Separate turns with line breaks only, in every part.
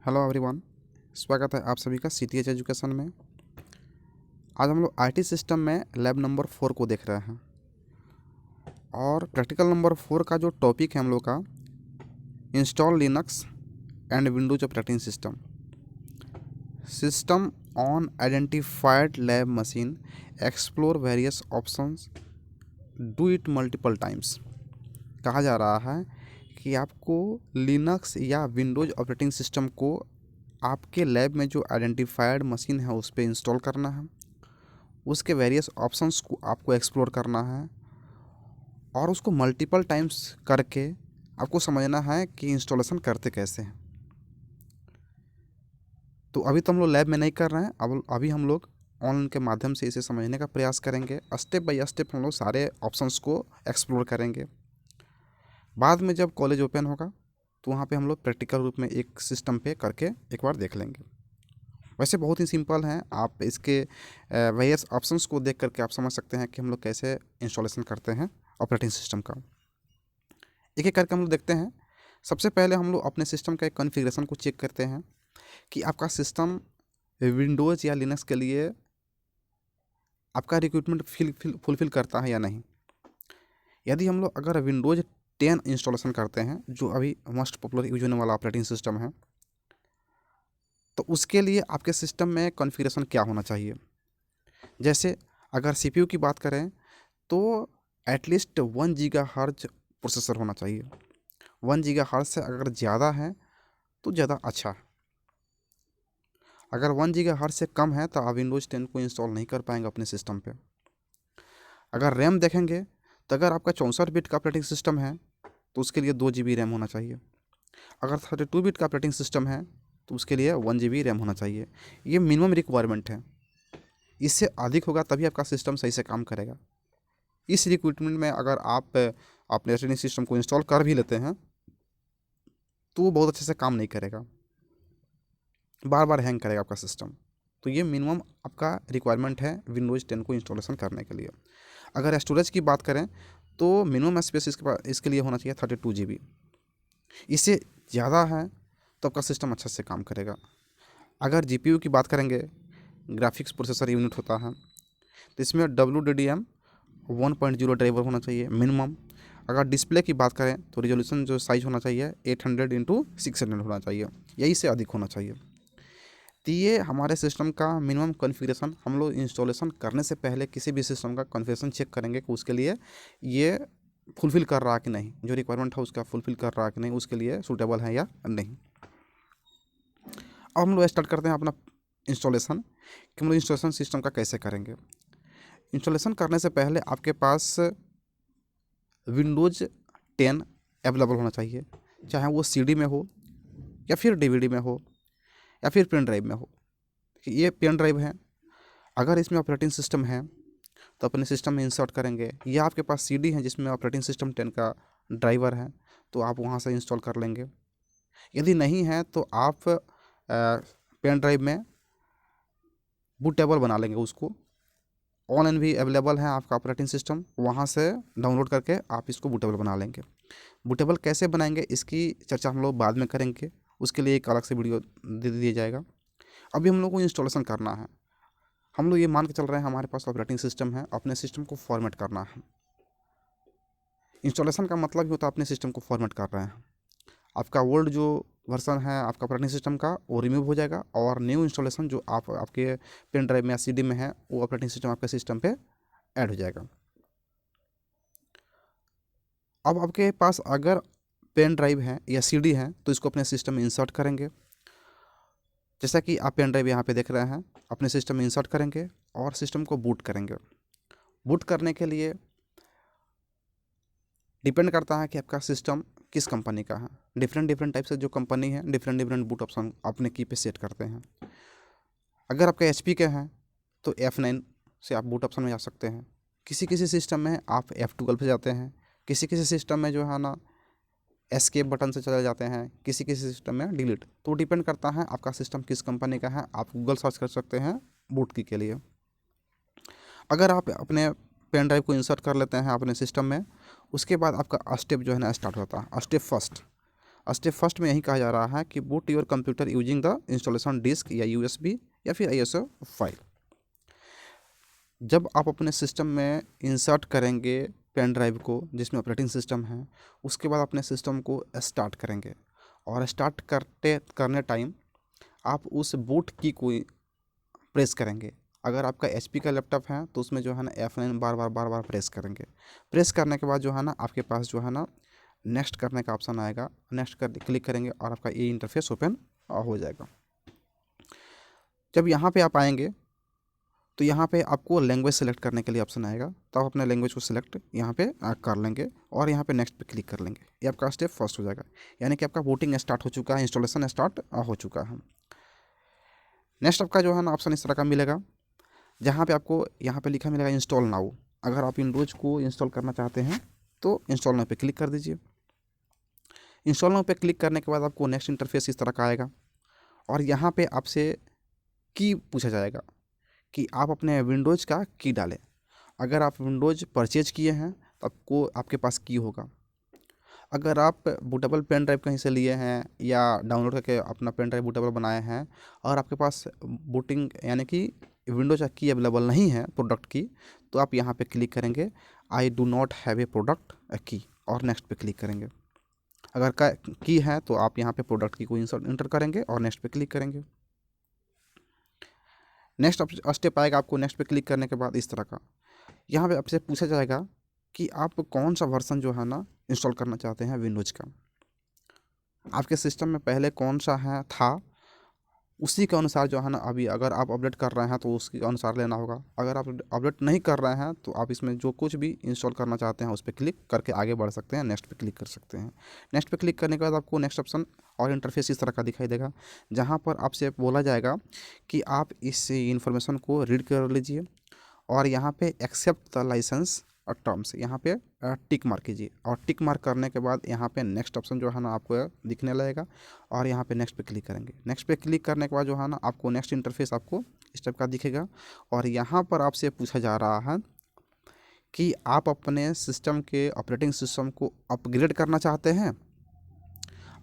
Hello everyone. स्वागत है आप सभी का सीटीएच एजुकेशन में। आज हम लोग आईटी सिस्टम में लैब नंबर 4 को देख रहे हैं और प्रैक्टिकल नंबर 4 का जो टॉपिक है हम लोग का install Linux and Windows operating system system on identified lab machine, explore various options, do it multiple times. कहा जा रहा है कि आपको लिनक्स या विंडोज ऑपरेटिंग सिस्टम को आपके लैब में जो आइडेंटिफाइड मशीन है उस पर इंस्टॉल करना है, उसके वेरियस ऑप्शंस को आपको एक्सप्लोर करना है और उसको मल्टीपल टाइम्स करके आपको समझना है कि इंस्टॉलेशन करते कैसे हैं। तो अभी तो हम लोग लैब में नहीं कर रहे हैं, अब अभी हम लोग ऑनलाइन के माध्यम से इसे समझने का प्रयास करेंगे। स्टेप बाय स्टेप हम लोग सारे ऑप्शंस को एक्सप्लोर करेंगे। बाद में जब कॉलेज ओपन होगा तो वहाँ पे हम लोग प्रैक्टिकल रूप में एक सिस्टम पे करके एक बार देख लेंगे। वैसे बहुत ही सिंपल हैं, आप इसके वेरियस ऑप्शंस को देख करके आप समझ सकते हैं कि हम लोग कैसे इंस्टॉलेशन करते हैं ऑपरेटिंग सिस्टम का। एक एक करके हम लोग देखते हैं। सबसे पहले हम लोग अपने सिस्टम का एक कॉन्फ़िगरेशन को चेक करते हैं कि आपका सिस्टम विंडोज़ या लिनक्स के लिए आपका रिक्वायरमेंट फुलफिल करता है या नहीं। यदि हम लोग अगर विंडोज़ 10 इंस्टॉलेशन करते हैं, जो अभी मोस्ट पॉपुलर यूज होने वाला ऑपरेटिंग सिस्टम है, तो उसके लिए आपके सिस्टम में कॉन्फ़िगरेशन क्या होना चाहिए। जैसे अगर सीपीयू की बात करें तो एटलीस्ट 1 गीगाहर्ट्ज़ प्रोसेसर होना चाहिए। 1 गीगाहर्ट्ज़ से अगर ज़्यादा है तो ज़्यादा अच्छा है। अगर 1 गीगाहर्ट्ज़ से कम है तो आप विंडोज़ 10 को इंस्टॉल नहीं कर पाएंगे अपने सिस्टम पे। अगर रैम देखेंगे तो अगर आपका 64 बिट का ऑपरेटिंग सिस्टम है तो उसके लिए 2 GB रैम होना चाहिए। अगर 32 बिट का ऑपरेटिंग सिस्टम है तो उसके लिए 1 GB रैम होना चाहिए। ये मिनिमम रिक्वायरमेंट है। इससे अधिक होगा तभी आपका सिस्टम सही से काम करेगा। इस रिक्वायरमेंट में अगर आप अपने ऑपरेटिंग सिस्टम को इंस्टॉल कर भी लेते हैं तो वो बहुत अच्छे से काम नहीं करेगा, बार बार हैंग करेगा आपका सिस्टम। तो ये मिनिमम आपका रिक्वायरमेंट है विंडोज़ 10 को इंस्टॉलेशन करने के लिए। अगर स्टोरेज की बात करें तो मिनिमम स्पेस इसके लिए होना चाहिए 32 GB। इससे ज़्यादा है तो आपका सिस्टम अच्छे से काम करेगा। अगर जीपीयू की बात करेंगे, ग्राफिक्स प्रोसेसर यूनिट होता है, तो इसमें WDDM 1.0 ड्राइवर होना चाहिए मिनिमम। अगर डिस्प्ले की बात करें तो रिजोल्यूशन जो साइज होना चाहिए 800x600 होना चाहिए, यही से अधिक होना चाहिए। तो ये हमारे सिस्टम का मिनिमम कॉन्फ़िगरेशन। हम लोग इंस्टॉलेशन करने से पहले किसी भी सिस्टम का कॉन्फ़िगरेशन चेक करेंगे कि उसके लिए ये फुलफ़िल कर रहा है कि नहीं, जो रिक्वायरमेंट है उसका फुलफ़िल कर रहा है कि नहीं, उसके लिए सूटेबल है या नहीं। अब हम लोग स्टार्ट करते हैं अपना इंस्टॉलेशन कि हम लोग इंस्टॉलेशन सिस्टम का कैसे करेंगे। इंस्टॉलेशन करने से पहले आपके पास विंडोज़ 10 अवेलेबल होना चाहिए, चाहे वो सीडी में हो या फिर डीवीडी में हो या फिर पेन ड्राइव में हो। ये पेन ड्राइव है, अगर इसमें ऑपरेटिंग सिस्टम है तो अपने सिस्टम में इंसर्ट करेंगे, या आपके पास सीडी है जिसमें ऑपरेटिंग सिस्टम 10 का ड्राइवर है तो आप वहाँ से इंस्टॉल कर लेंगे। यदि नहीं है तो आप पेन ड्राइव में बूट टेबल बना लेंगे, उसको ऑनलाइन भी अवेलेबल है आपका ऑपरेटिंग सिस्टम, वहाँ से डाउनलोड करके आप इसको बूटेबल बना लेंगे। बूटेबल कैसे बनाएंगे इसकी चर्चा हम लोग बाद में करेंगे, उसके लिए एक अलग से वीडियो दे दिया जाएगा। अभी हम लोग को इंस्टॉलेशन करना है। हम लोग ये मान के चल रहे हैं हमारे पास ऑपरेटिंग सिस्टम है, अपने सिस्टम को फॉर्मेट करना है। इंस्टॉलेशन का मतलब ही होता है अपने सिस्टम को फॉर्मेट कर रहे हैं। आपका ओल्ड जो वर्जन है आपका ऑपरेटिंग सिस्टम का वो रिमूव हो जाएगा और न्यू इंस्टॉलेशन जो आपके पेन ड्राइव में या सीडी में है वो ऑपरेटिंग सिस्टम आपके सिस्टम पे ऐड हो जाएगा। अब आपके पास अगर पेन ड्राइव है या सीडी है तो इसको अपने सिस्टम में इंसर्ट करेंगे। जैसा कि आप पेन ड्राइव यहाँ पे देख रहे हैं, अपने सिस्टम में इंसर्ट करेंगे और सिस्टम को बूट करेंगे। बूट करने के लिए डिपेंड करता है कि आपका सिस्टम किस कंपनी का है। डिफरेंट डिफरेंट टाइप से जो कंपनी है डिफरेंट डिफरेंट बूट ऑप्शन अपने की पे सेट करते हैं। अगर आपका HP के हैं तो F9 से आप बूट ऑप्शन में जा सकते हैं। किसी किसी सिस्टम में आप F12 पे जाते हैं, किसी किसी सिस्टम में जो है ना एस्केप बटन से चले जाते हैं, किसी किसी सिस्टम में डिलीट। तो डिपेंड करता है आपका सिस्टम किस कंपनी का है। आप गूगल सर्च कर सकते हैं बूट की के लिए। अगर आप अपने पेन ड्राइव को इंसर्ट कर लेते हैं अपने सिस्टम में, उसके बाद आपका स्टेप जो है ना स्टार्ट होता है। स्टेप फर्स्ट, स्टेप फर्स्ट में यही कहा जा रहा है कि boot your computer using the installation disk या यूएसबी या फिर आईएसओ फाइल। जब आप अपने सिस्टम में इंसर्ट करेंगे पेन ड्राइव को जिसमें ऑपरेटिंग सिस्टम है, उसके बाद अपने सिस्टम को स्टार्ट करेंगे और स्टार्ट करने टाइम आप उस बूट की को प्रेस करेंगे। अगर आपका एचपी का लैपटॉप है तो उसमें जो है ना F9 बार बार प्रेस करेंगे। प्रेस करने के बाद जो है ना आपके पास जो है ना नेक्स्ट करने का ऑप्शन आएगा। नेक्स्ट कर क्लिक करेंगे और आपका ये इंटरफेस ओपन हो जाएगा। जब यहाँ पे आप आएंगे तो यहाँ पे आपको लैंग्वेज सेलेक्ट करने के लिए ऑप्शन आएगा, तो आप अपने लैंग्वेज को सिलेक्ट यहाँ पे कर लेंगे और यहाँ पे नेक्स्ट पे क्लिक कर लेंगे। ये आपका स्टेप फर्स्ट हो जाएगा, यानी कि आपका बूटिंग स्टार्ट हो चुका है, इंस्टॉलेशन स्टार्ट हो चुका है। नेक्स्ट आपका जो है ना ऑप्शन इस तरह का मिलेगा, जहाँ पे आपको यहाँ पे लिखा मिलेगा इंस्टॉल नाउ। अगर आप विंडोज़ को इंस्टॉल करना चाहते हैं तो इंस्टॉल नाउ पे क्लिक कर दीजिए। इंस्टॉल नाउ पे क्लिक करने के बाद आपको नेक्स्ट इंटरफेस इस तरह का आएगा और यहाँ पे आपसे की पूछा जाएगा कि आप अपने विंडोज़ का की डालें। अगर आप विंडोज़ परचेज किए हैं तो आपको आपके पास की होगा। अगर आप बूटेबल पेन ड्राइव कहीं से लिए हैं या डाउनलोड करके अपना पेन ड्राइव बूटेबल बनाए हैं और आपके पास बूटिंग यानी कि विंडोज की अवेलेबल नहीं है प्रोडक्ट की, तो आप यहाँ पे क्लिक करेंगे I do not have a product की और नेक्स्ट पे क्लिक करेंगे। अगर की है तो आप यहाँ पे प्रोडक्ट की को इंटर करेंगे और नेक्स्ट पे क्लिक करेंगे। नेक्स्ट स्टेप आएगा आपको नेक्स्ट पे क्लिक करने के बाद इस तरह का, यहाँ पे आपसे पूछा जाएगा कि आप कौन सा वर्जन जो है ना इंस्टॉल करना चाहते हैं विंडोज़ का। आपके सिस्टम में पहले कौन सा है था उसी के अनुसार जो है ना अभी अगर आप अपडेट कर रहे हैं तो उसके अनुसार लेना होगा। अगर आप अपडेट नहीं कर रहे हैं तो आप इसमें जो कुछ भी इंस्टॉल करना चाहते हैं उस पर क्लिक करके आगे बढ़ सकते हैं, नेक्स्ट पे क्लिक कर सकते हैं। नेक्स्ट पे क्लिक करने के बाद आपको नेक्स्ट ऑप्शन और इंटरफेस इस तरह का दिखाई देगा, जहाँ पर आपसे बोला जाएगा कि आप इस इंफॉर्मेशन को रीड कर लीजिए और यहाँ पे एक्सेप्ट द लाइसेंस और टर्म्स यहाँ पे टिक मार्क कीजिए और टिक मार्क करने के बाद यहाँ पे नेक्स्ट ऑप्शन जो है ना आपको दिखने लगेगा और यहाँ पे नेक्स्ट पे क्लिक करेंगे। नेक्स्ट पे क्लिक करने के बाद जो है ना आपको नेक्स्ट इंटरफेस आपको इस टाइप का दिखेगा और यहाँ पर आपसे पूछा जा रहा है कि आप अपने सिस्टम के ऑपरेटिंग सिस्टम को अपग्रेड करना चाहते हैं।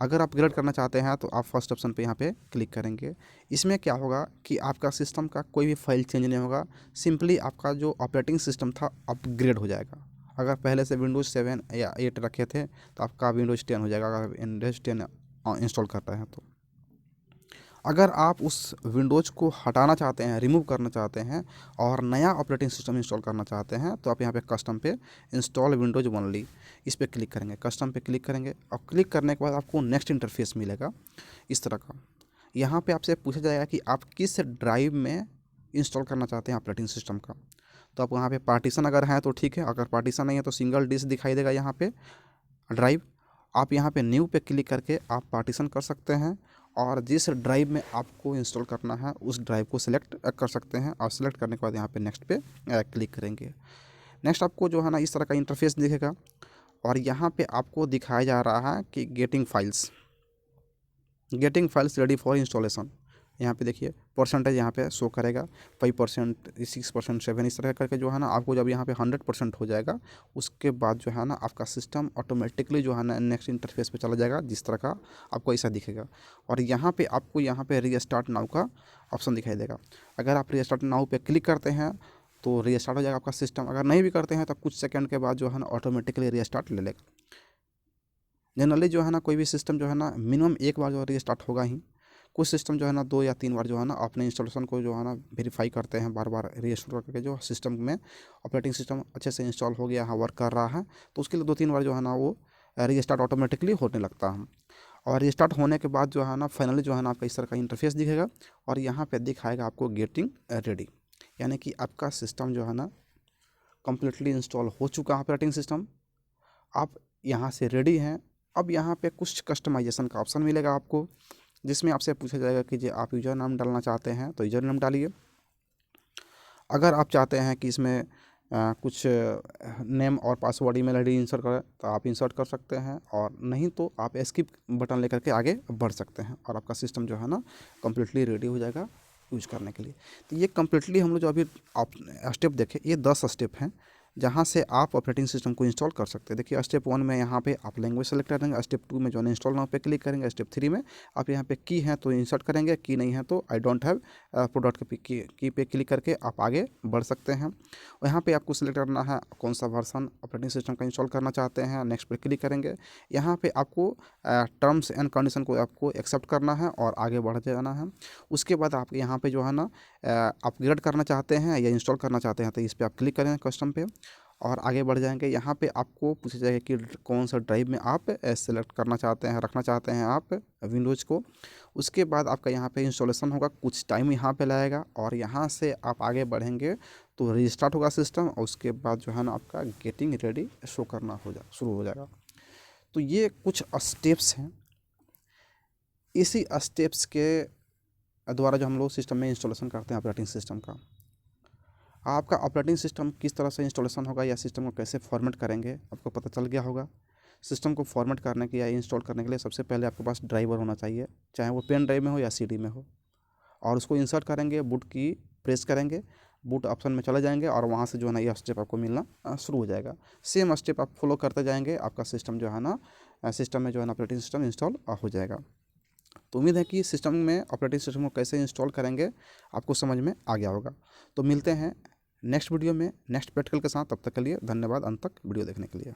अगर आप अपग्रेड करना चाहते हैं तो आप फर्स्ट ऑप्शन पे यहाँ पे क्लिक करेंगे। इसमें क्या होगा कि आपका सिस्टम का कोई भी फाइल चेंज नहीं होगा, सिंपली आपका जो ऑपरेटिंग सिस्टम था अपग्रेड हो जाएगा। अगर पहले से विंडोज़ 7 या 8 रखे थे तो आपका विंडोज़ 10 हो जाएगा अगर विंडोज़ 10 इंस्टॉल करता है तो। अगर आप उस विंडोज़ को हटाना चाहते हैं, रिमूव करना चाहते हैं और नया ऑपरेटिंग सिस्टम इंस्टॉल करना चाहते हैं तो आप यहाँ पे कस्टम पे इंस्टॉल विंडोज़ ओनली इस पर क्लिक करेंगे। कस्टम पे क्लिक करेंगे और क्लिक करने के बाद आपको नेक्स्ट इंटरफेस मिलेगा इस तरह का। यहाँ पे आपसे पूछा जाएगा कि आप किस ड्राइव में इंस्टॉल करना चाहते हैं ऑपरेटिंग सिस्टम का। तो आप वहाँ पे पार्टीशन अगर हैं तो ठीक है, अगर पार्टीशन नहीं है तो सिंगल डिस्क दिखाई देगा यहाँ पे ड्राइव। आप यहाँ पे न्यू पे क्लिक करके आप पार्टीशन कर सकते हैं और जिस ड्राइव में आपको इंस्टॉल करना है उस ड्राइव को सिलेक्ट कर सकते हैं और सिलेक्ट करने के बाद यहाँ पे नेक्स्ट पे क्लिक करेंगे। नेक्स्ट आपको जो है ना इस तरह का इंटरफेस दिखेगा और यहाँ पे आपको दिखाया जा रहा है कि getting files ready for installation. यहाँ पे देखिए परसेंटेज यहाँ पे शो करेगा 5%, 6%, 7 इस तरह करके जो है ना आपको जब यहाँ पे 100% हो जाएगा उसके बाद जो है ना आपका सिस्टम ऑटोमेटिकली जो है ना नेक्स्ट इंटरफेस पे चला जाएगा जिस तरह का आपको ऐसा दिखेगा। और यहाँ पे आपको यहाँ पे रीस्टार्ट नाउ का ऑप्शन दिखाई देगा। अगर आप रीस्टार्ट नाउ पे क्लिक करते हैं तो रीस्टार्ट हो जाएगा आपका सिस्टम। अगर नहीं भी करते हैं तो कुछ सेकेंड के बाद जो है ना ऑटोमेटिकली रीस्टार्ट ले लेगा। जनरली जो है ना कोई भी सिस्टम जो है ना मिनिमम एक बार जो रीस्टार्ट होगा ही। कुछ सिस्टम जो है ना 2 या 3 बार जो है ना अपने इंस्टॉलेशन को जो है ना वेरीफाई करते हैं, बार बार रीइंस्टॉल करके जो सिस्टम में ऑपरेटिंग सिस्टम अच्छे से इंस्टॉल हो गया है, वर्क कर रहा है, तो उसके लिए 2-3 बार जो है ना वो रीस्टार्ट ऑटोमेटिकली होने लगता है। और रीस्टार्ट होने के बाद जो है ना फाइनली जो है ना आपका इस तरह का इंटरफेस दिखेगा और यहाँ पे दिखाएगा आपको गेटिंग रेडी, यानी कि आपका सिस्टम जो है ना कम्प्लीटली इंस्टॉल हो चुका है ऑपरेटिंग सिस्टम। आप यहाँ से रेडी हैं। अब यहाँ पे कुछ कस्टमाइजेशन का ऑप्शन मिलेगा आपको, जिसमें आपसे पूछा जाएगा कि जो आप यूज़र नाम डालना चाहते हैं तो यूज़र नाम डालिए। अगर आप चाहते हैं कि इसमें कुछ नेम और पासवर्ड ईमेल आईडी इंसर्ट करें तो आप इंसर्ट कर सकते हैं, और नहीं तो आप स्किप बटन लेकर के आगे बढ़ सकते हैं और आपका सिस्टम जो है ना कम्प्लीटली रेडी हो जाएगा यूज़ करने के लिए। तो ये कम्प्लीटली हम लोग जो अभी आप स्टेप देखे ये 10 स्टेप हैं जहाँ से आप ऑपरेटिंग सिस्टम को इंस्टॉल कर सकते हैं। देखिए स्टेप 1 में यहाँ पे आप लैंग्वेज सेलेक्ट करेंगे, स्टेप 2 में जो है इंस्टॉल नाउ पे क्लिक करेंगे, स्टेप 3 में आप यहाँ पे की है तो इंसर्ट करेंगे, की नहीं है तो आई डोंट हैव प्रोडक्ट की पे क्लिक करके आप आगे बढ़ सकते हैं। और यहाँ पे आपको सिलेक्ट करना है कौन सा वर्सन ऑपरेटिंग सिस्टम का इंस्टॉल करना चाहते हैं, नेक्स्ट पे क्लिक करेंगे। यहाँ पे आपको टर्म्स एंड कंडीशन को आपको एक्सेप्ट करना है और आगे बढ़ जाना है। उसके बाद आप यहाँ पे जो है ना अपग्रेड करना चाहते हैं या इंस्टॉल करना चाहते हैं तो इस पर आप क्लिक करेंगे कस्टम पे और आगे बढ़ जाएंगे। यहाँ पे आपको पूछा जाएगा कि कौन सा ड्राइव में आप सेलेक्ट करना चाहते हैं, रखना चाहते हैं आप विंडोज़ को। उसके बाद आपका यहाँ पे इंस्टॉलेशन होगा, कुछ टाइम यहाँ पे लगेगा और यहाँ से आप आगे बढ़ेंगे तो रिस्टार्ट होगा सिस्टम और उसके बाद जो है ना आपका गेटिंग रेडी शो करना शुरू हो जाएगा। तो ये कुछ स्टेप्स हैं, इसी स्टेप्स के द्वारा जो हम लोग सिस्टम में इंस्टॉलेशन करते हैं ऑपरेटिंग सिस्टम का। आपका ऑपरेटिंग सिस्टम किस तरह से इंस्टॉलेशन होगा या सिस्टम को कैसे फॉर्मेट करेंगे आपको पता चल गया होगा। सिस्टम को फॉर्मेट करने के या इंस्टॉल करने के लिए सबसे पहले आपके पास ड्राइवर होना चाहिए, चाहे वो पेन ड्राइव में हो या सीडी में हो, और उसको इंसर्ट करेंगे, बूट की प्रेस करेंगे, बूट ऑप्शन में चले जाएंगे और वहाँ से जो है ना ये स्टेप आपको मिलना शुरू हो जाएगा। सेम स्टेप आप फॉलो करते जाएंगे, आपका सिस्टम जो है ना सिस्टम में जो है ना ऑपरेटिंग सिस्टम इंस्टॉल हो जाएगा। तो उम्मीद है कि सिस्टम में ऑपरेटिंग सिस्टम को कैसे इंस्टॉल करेंगे आपको समझ में आ गया होगा। तो मिलते हैं नेक्स्ट वीडियो में नेक्स्ट प्रैक्टिकल के साथ, तब तक के लिए धन्यवाद अंत तक वीडियो देखने के लिए।